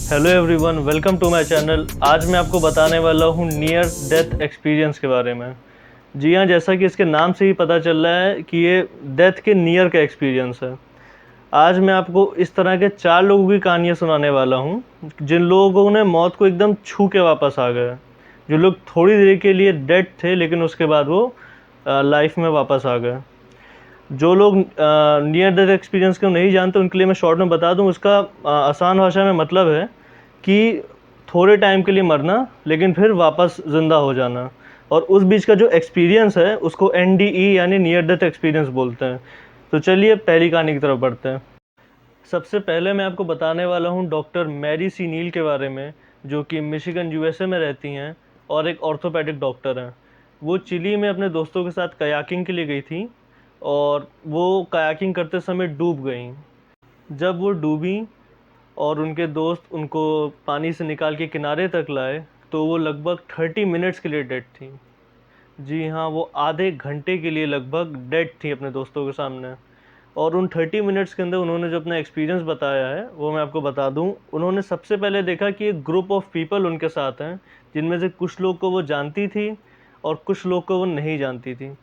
Hello everyone, welcome to my channel. आज मैं आपको बताने वाला हूँ नियर डेथ एक्सपीरियंस के बारे में। जी हाँ, जैसा कि इसके नाम से ही पता चल रहा है कि ये डेथ के नियर का एक्सपीरियंस है। आज मैं आपको इस तरह के 4 लोगों की कहानियाँ सुनाने वाला हूँ जिन लोगों ने मौत को एकदम छू के वापस आ गए। जो लोग थोड़ी देर के लिए डेड थे लेकिन उसके बाद वो लाइफ में वापस आ गए। जो लोग नियर डेथ एक्सपीरियंस को नहीं जानते उनके लिए मैं शॉर्ट में बता दूं। उसका आसान भाषा में मतलब है कि थोड़े टाइम के लिए मरना लेकिन फिर वापस ज़िंदा हो जाना, और उस बीच का जो एक्सपीरियंस है उसको NDE यानी नियर डेथ एक्सपीरियंस बोलते हैं। तो चलिए पहली कहानी की तरफ बढ़ते हैं। सबसे पहले मैं आपको बताने वाला हूँ डॉक्टर मैरी सी नील के बारे में, जो कि मिशिगन USA में रहती हैं और एक ऑर्थोपेडिक डॉक्टर हैं। वो चिली में अपने दोस्तों के साथ कयाकिंग के लिए गई थी और वो कयाकिंग करते समय डूब गईं। जब वो डूबी और उनके दोस्त उनको पानी से निकाल के किनारे तक लाए तो वो लगभग 30 मिनट्स के लिए डेड थी। जी हाँ, वो आधे घंटे के लिए लगभग डेड थी अपने दोस्तों के सामने। और उन 30 मिनट्स के अंदर उन्होंने जो अपना एक्सपीरियंस बताया है वो मैं आपको बता दूं। उन्होंने सबसे पहले देखा कि एक ग्रुप ऑफ पीपल उनके साथ हैं, जिनमें से कुछ लोग को वो जानती थी और कुछ लोग को वो नहीं जानती थी।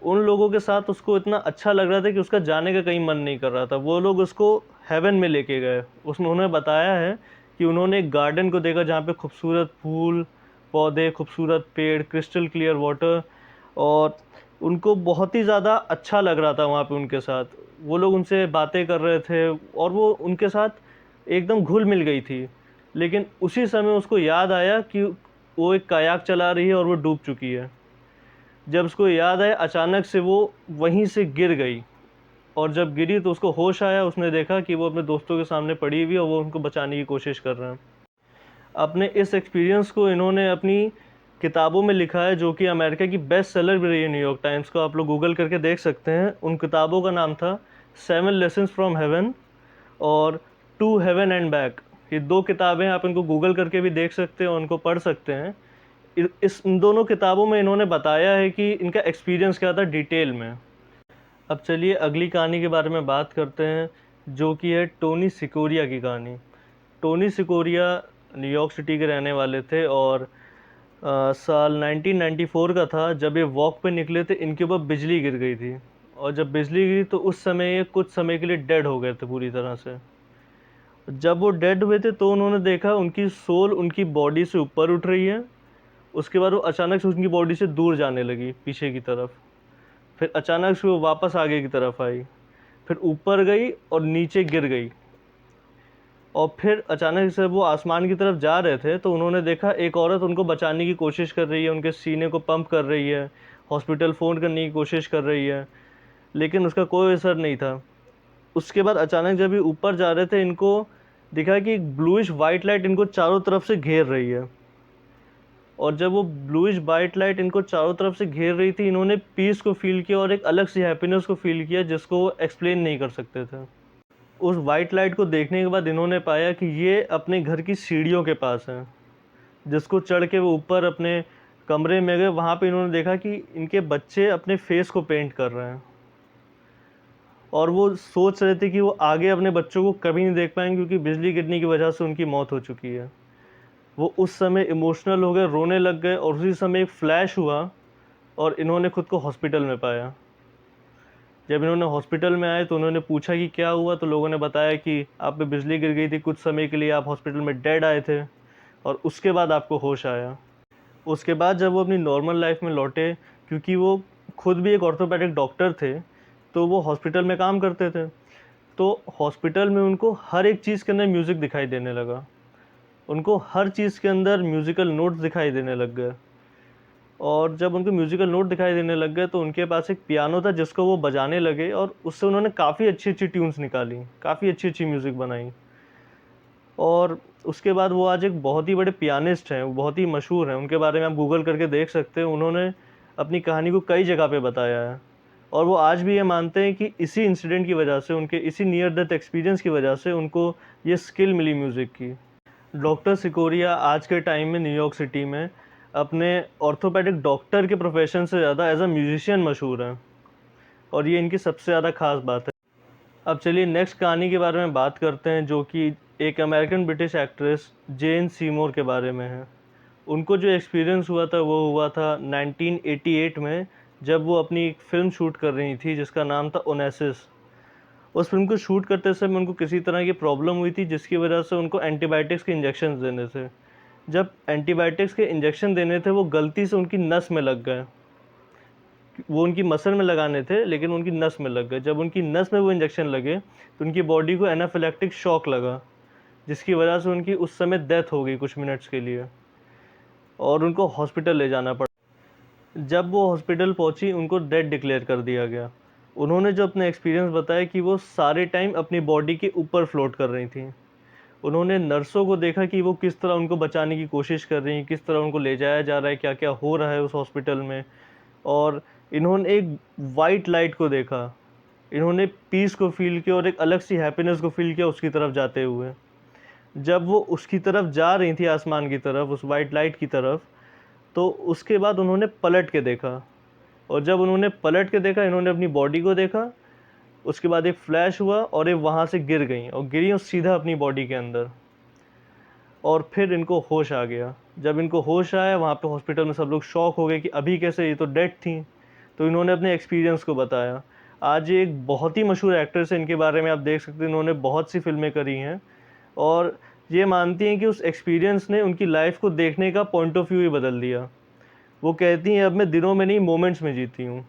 उन लोगों के साथ उसको इतना अच्छा लग रहा था कि उसका जाने का कहीं मन नहीं कर रहा था। वो लोग उसको हेवन में लेके गए। उसमें उन्होंने बताया है कि उन्होंने एक गार्डन को देखा जहाँ पे खूबसूरत फूल पौधे, खूबसूरत पेड़, क्रिस्टल क्लियर वाटर, और उनको बहुत ही ज़्यादा अच्छा लग रहा था वहाँ पे उनके साथ। वो लोग उनसे बातें कर रहे थे और वो उनके साथ एकदम घुल मिल गई थी। लेकिन उसी समय उसको याद आया कि वो एक कायाक चला रही है और वो डूब चुकी है। जब उसको याद आया अचानक से वो वहीं से गिर गई, और जब गिरी तो उसको होश आया। उसने देखा कि वो अपने दोस्तों के सामने पड़ी हुई है और वो उनको बचाने की कोशिश कर रहे हैं। अपने इस एक्सपीरियंस को इन्होंने अपनी किताबों में लिखा है, जो कि अमेरिका की बेस्ट सेलर भी रही है, न्यूयॉर्क टाइम्स को। आप लोग गूगल करके देख सकते हैं। उन किताबों का नाम था 7 लेसन्स फ्रॉम हेवन और टू हेवन एंड बैक। ये 2 किताबें आप इनको गूगल करके भी देख सकते हैं और उनको पढ़ सकते हैं। इन दोनों किताबों में इन्होंने बताया है कि इनका एक्सपीरियंस क्या था डिटेल में। अब चलिए अगली कहानी के बारे में बात करते हैं, जो कि है टोनी सिकोरिया की कहानी। टोनी सिकोरिया न्यूयॉर्क सिटी के रहने वाले थे और साल 1994 का था जब ये वॉक पे निकले थे। इनके ऊपर बिजली गिर गई थी, और जब बिजली गिरी तो उस समय ये कुछ समय के लिए डेड हो गए थे पूरी तरह से। जब वो डेड हुए थे तो उन्होंने देखा उनकी सोल उनकी बॉडी से ऊपर उठ रही है। उसके बाद वो अचानक से उनकी बॉडी से दूर जाने लगी पीछे की तरफ। फिर अचानक से वो वापस आगे की तरफ आई, फिर ऊपर गई और नीचे गिर गई। और फिर अचानक से वो आसमान की तरफ जा रहे थे तो उन्होंने देखा एक औरत उनको बचाने की कोशिश कर रही है, उनके सीने को पंप कर रही है, हॉस्पिटल फ़ोन करने की कोशिश कर रही है, लेकिन उसका कोई असर नहीं था। उसके बाद अचानक जब ये ऊपर जा रहे थे इनको दिखा कि एक ब्लूइश वाइट लाइट इनको चारों तरफ से घेर रही है। और जब वो ब्लूइश वाइट लाइट इनको चारों तरफ से घेर रही थी, इन्होंने पीस को फील किया और एक अलग सी हैप्पीनेस को फील किया जिसको वो एक्सप्लेन नहीं कर सकते थे। उस वाइट लाइट को देखने के बाद इन्होंने पाया कि ये अपने घर की सीढ़ियों के पास है, जिसको चढ़ के वो ऊपर अपने कमरे में गए। वहाँ पे इन्होंने देखा कि इनके बच्चे अपने फेस को पेंट कर रहे हैं, और वो सोच रहे थे कि वो आगे अपने बच्चों को कभी नहीं देख पाएंगे क्योंकि बिजली गिरने की वजह से उनकी मौत हो चुकी है। वो उस समय इमोशनल हो गए, रोने लग गए, और उसी समय एक फ्लैश हुआ और इन्होंने खुद को हॉस्पिटल में पाया। जब इन्होंने हॉस्पिटल में आए तो उन्होंने पूछा कि क्या हुआ, तो लोगों ने बताया कि आप पे बिजली गिर गई थी, कुछ समय के लिए आप हॉस्पिटल में डेड आए थे और उसके बाद आपको होश आया। उसके बाद जब वो अपनी नॉर्मल लाइफ में लौटे, क्योंकि वो खुद भी एक ऑर्थोपेडिक डॉक्टर थे तो वो हॉस्पिटल में काम करते थे, तो हॉस्पिटल में उनको हर एक चीज़ के अंदर म्यूज़िक दिखाई देने लगा। उनको हर चीज़ के अंदर म्यूज़िकल नोट्स दिखाई देने लग गए। और जब उनको म्यूज़िकल नोट दिखाई देने लग गए तो उनके पास एक पियानो था जिसको वो बजाने लगे, और उससे उन्होंने काफ़ी अच्छी-अच्छी ट्यून्स निकाली, काफ़ी अच्छी-अच्छी म्यूज़िक बनाई। और उसके बाद वो आज एक बहुत ही बड़े पियानिस्ट हैं, वो बहुत ही मशहूर हैं। उनके बारे में आप गूगल करके देख सकते हैं। उन्होंने अपनी कहानी को कई जगह पे बताया है, और वो आज भी ये मानते हैं कि इसी इंसिडेंट की वजह से, उनके इसी नियर डेथ एक्सपीरियंस की वजह से उनको ये स्किल मिली म्यूज़िक की। डॉक्टर सिकोरिया आज के टाइम में न्यूयॉर्क सिटी में अपने ऑर्थोपेडिक डॉक्टर के प्रोफेशन से ज़्यादा एज अ म्यूजिशियन मशहूर हैं, और ये इनकी सबसे ज़्यादा ख़ास बात है। अब चलिए नेक्स्ट कहानी के बारे में बात करते हैं, जो कि एक अमेरिकन ब्रिटिश एक्ट्रेस जेन सीमोर के बारे में है। उनको जो एक्सपीरियंस हुआ था वो हुआ था 1988 में, जब वो अपनी एक फ़िल्म शूट कर रही थी जिसका नाम था ओनेसिस। उस फ़िल्म को शूट करते समय उनको किसी तरह की प्रॉब्लम हुई थी जिसकी वजह से उनको एंटीबायोटिक्स के इंजेक्शंस देने थे। जब एंटीबायोटिक्स के इंजेक्शन देने थे वो गलती से उनकी नस में लग गए। वो उनकी मसल में लगाने थे लेकिन उनकी नस में लग गए। जब उनकी नस में वो इंजेक्शन लगे तो उनकी बॉडी को एनाफिलैक्टिक शॉक लगा, जिसकी वजह से उनकी उस समय डेथ हो गई कुछ मिनट्स के लिए और उनको हॉस्पिटल ले जाना पड़ा। जब वो हॉस्पिटल पहुंची उनको डेड डिक्लेयर कर दिया गया। उन्होंने जो अपने एक्सपीरियंस बताया कि वो सारे टाइम अपनी बॉडी के ऊपर फ्लोट कर रही थी। उन्होंने नर्सों को देखा कि वो किस तरह उनको बचाने की कोशिश कर रही हैं, किस तरह उनको ले जाया जा रहा है, क्या क्या हो रहा है उस हॉस्पिटल में। और इन्होंने एक वाइट लाइट को देखा, इन्होंने पीस को फील किया और एक अलग सी हैप्पीनेस को फील किया उसकी तरफ जाते हुए। जब वो उसकी तरफ जा रही थी, आसमान की तरफ, उस वाइट लाइट की तरफ, तो उसके बाद उन्होंने पलट के देखा। और जब उन्होंने पलट के देखा, इन्होंने अपनी बॉडी को देखा, उसके बाद एक फ्लैश हुआ और ये वहाँ से गिर गई और गिरी और सीधा अपनी बॉडी के अंदर। और फिर इनको होश आ गया। जब इनको होश आया वहाँ पे हॉस्पिटल में सब लोग शॉक हो गए कि अभी कैसे, ये तो डेड थी। तो इन्होंने अपने एक्सपीरियंस को बताया। आज ये एक बहुत ही मशहूर एक्ट्रेस है, इनके बारे में आप देख सकते हैं, इन्होंने बहुत सी फिल्में करी हैं और ये मानती हैं कि उस एक्सपीरियंस ने उनकी लाइफ को देखने का पॉइंट ऑफ व्यू ही बदल दिया। वो कहती हैं अब मैं दिनों में नहीं मोमेंट्स में जीती हूँ।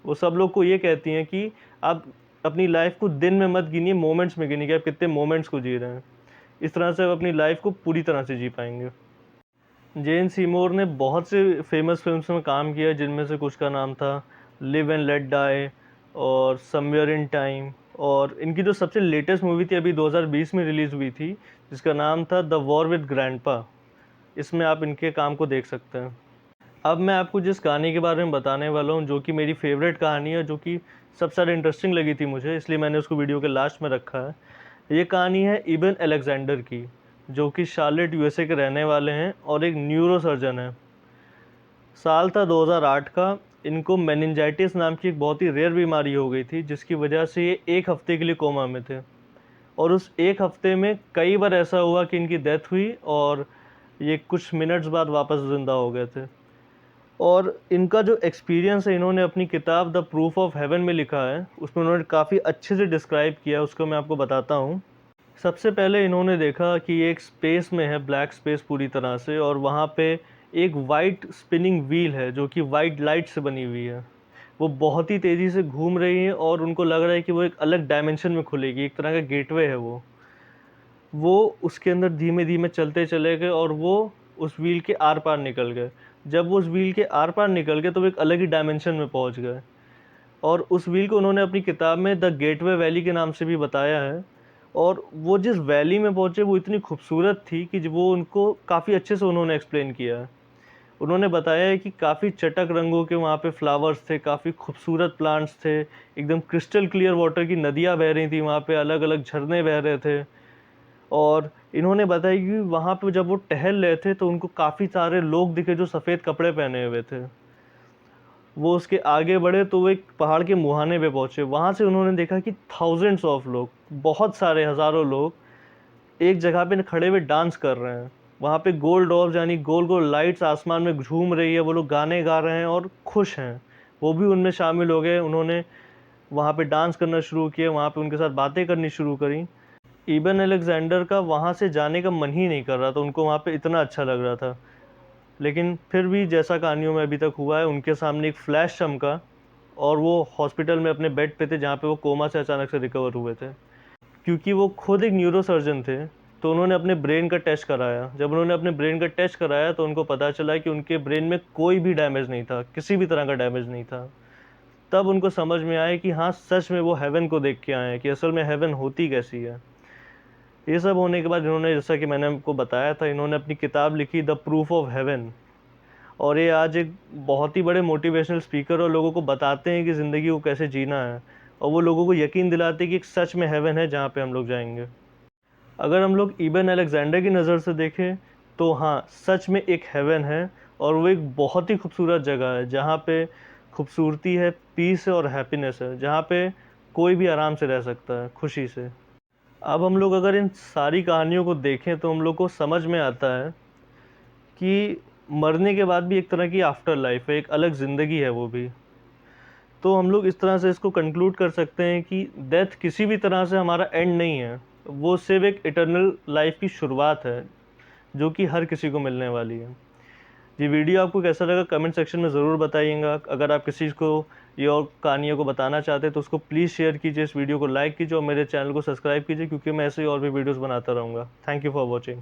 वो सब लोग को ये कहती हैं कि आप अपनी लाइफ को दिन में मत गिनिए, मोमेंट्स में गिनिए कि आप कितने मोमेंट्स को जी रहे हैं। इस तरह से आप अपनी लाइफ को पूरी तरह से जी पाएंगे। जेन सीमोर ने बहुत से फेमस फिल्म्स में काम किया, जिनमें से कुछ का नाम था लिव एंड लेट डाई और समवेयर इन टाइम। और इनकी जो सबसे लेटेस्ट मूवी थी अभी 2020 में रिलीज़ हुई थी, जिसका नाम था द वॉर विद ग्रैंडपा। इसमें आप इनके काम को देख सकते हैं। अब मैं आपको जिस कहानी के बारे में बताने वाला हूँ, जो कि मेरी फेवरेट कहानी है, जो कि सबसे ज़्यादा इंटरेस्टिंग लगी थी मुझे, इसलिए मैंने उसको वीडियो के लास्ट में रखा है। ये कहानी है इबन अलेक्जेंडर की, जो कि शार्लेट यूएसए के रहने वाले हैं और एक न्यूरो सर्जन है। साल था 2008 का। इनको मेनिंजाइटिस नाम की एक बहुत ही रेयर बीमारी हो गई थी, जिसकी वजह से ये एक हफ्ते के लिए कोमा में थे। और उस एक हफ्ते में कई बार ऐसा हुआ कि इनकी डेथ हुई और ये कुछ मिनट्स बाद वापस ज़िंदा हो गए थे। और इनका जो एक्सपीरियंस है, इन्होंने अपनी किताब द प्रूफ ऑफ हेवन में लिखा है। उसमें उन्होंने काफ़ी अच्छे से डिस्क्राइब किया, उसको मैं आपको बताता हूँ। सबसे पहले इन्होंने देखा कि एक स्पेस में है, ब्लैक स्पेस पूरी तरह से, और वहाँ पे एक वाइट स्पिनिंग व्हील है जो कि वाइट लाइट से बनी हुई है। वो बहुत ही तेज़ी से घूम रही है और उनको लग रहा है कि वो एक अलग डायमेंशन में खुलेगी, एक तरह का गेटवे है वो उसके अंदर धीमे धीमे चलते चले गए और वो उस व्हील के आर पार निकल गए। जब वो उस व्हील के आर पार निकल गए तो वो एक अलग ही डायमेंशन में पहुंच गए। और उस व्हील को उन्होंने अपनी किताब में द गेटवे वैली के नाम से भी बताया है। और वो जिस वैली में पहुंचे वो इतनी खूबसूरत थी कि वो उनको काफ़ी अच्छे से उन्होंने एक्सप्लेन किया है। उन्होंने बताया है कि काफ़ी चटक रंगों के वहाँ पे फ्लावर्स थे, काफ़ी खूबसूरत प्लांट्स थे, एकदम क्रिस्टल क्लियर वाटर की नदियाँ बह रही थी वहाँ पे, अलग अलग झरने बह रहे थे। और इन्होंने बताया कि वहाँ पे जब वो टहल रहे थे तो उनको काफ़ी सारे लोग दिखे जो सफ़ेद कपड़े पहने हुए थे। वो उसके आगे बढ़े तो वो एक पहाड़ के मुहाने पे पहुँचे। वहाँ से उन्होंने देखा कि थाउजेंड्स ऑफ लोग, बहुत सारे हज़ारों लोग एक जगह पे खड़े हुए डांस कर रहे हैं। वहाँ पे गोल डॉल्स यानी गोल गोल लाइट्स आसमान में झूम रही है, वो लोग गाने गा रहे हैं और खुश हैं। वो भी उनमें शामिल हो गए। उन्होंने वहाँ पे डांस करना शुरू किया, वहाँ पे उनके साथ बातें करनी शुरू करी। इबन अलेक्जेंडर का वहाँ से जाने का मन ही नहीं कर रहा था, उनको वहाँ पे इतना अच्छा लग रहा था। लेकिन फिर भी जैसा कहानियों में अभी तक हुआ है, उनके सामने एक फ्लैश चमका और वो हॉस्पिटल में अपने बेड पे थे, जहाँ पे वो कोमा से अचानक से रिकवर हुए थे। क्योंकि वो खुद एक न्यूरो सर्जन थे तो उन्होंने अपने ब्रेन का टेस्ट कराया। जब उन्होंने अपने ब्रेन का टेस्ट कराया तो उनको पता चला कि उनके ब्रेन में कोई भी डैमेज नहीं था, किसी भी तरह का डैमेज नहीं था। तब उनको समझ में आया कि हाँ, सच में वो हेवन को देख के आए हैं, कि असल में हेवन होती कैसी है। ये सब होने के बाद इन्होंने, जैसा कि मैंने आपको बताया था, इन्होंने अपनी किताब लिखी द प्रूफ ऑफ हेवन। और ये आज एक बहुत ही बड़े मोटिवेशनल स्पीकर और लोगों को बताते हैं कि ज़िंदगी को कैसे जीना है। और वो लोगों को यकीन दिलाते हैं कि एक सच में हेवन है जहाँ पे हम लोग जाएंगे। अगर हम लोग इबन अलेक्जेंडर की नज़र से देखें तो हाँ, सच में एक हेवन है। और वो एक बहुत ही खूबसूरत जगह है जहाँ पे खूबसूरती है, पीस है और हैप्पीनेस है, जहाँ पे कोई भी आराम से रह सकता है खुशी से। अब हम लोग अगर इन सारी कहानियों को देखें तो हम लोग को समझ में आता है कि मरने के बाद भी एक तरह की आफ्टर लाइफ है, एक अलग ज़िंदगी है वो भी। तो हम लोग इस तरह से इसको कंक्लूड कर सकते हैं कि डेथ किसी भी तरह से हमारा एंड नहीं है, वो सिर्फ एक इटर्नल लाइफ की शुरुआत है जो कि हर किसी को मिलने वाली है। ये वीडियो आपको कैसा लगा कमेंट सेक्शन में ज़रूर बताइएगा। अगर आप किसी को ये और कहानियों को बताना चाहते हैं तो उसको प्लीज़ शेयर कीजिए, इस वीडियो को लाइक कीजिए और मेरे चैनल को सब्सक्राइब कीजिए, क्योंकि मैं ऐसे ही और भी वीडियोस बनाता रहूँगा। Thank you for watching.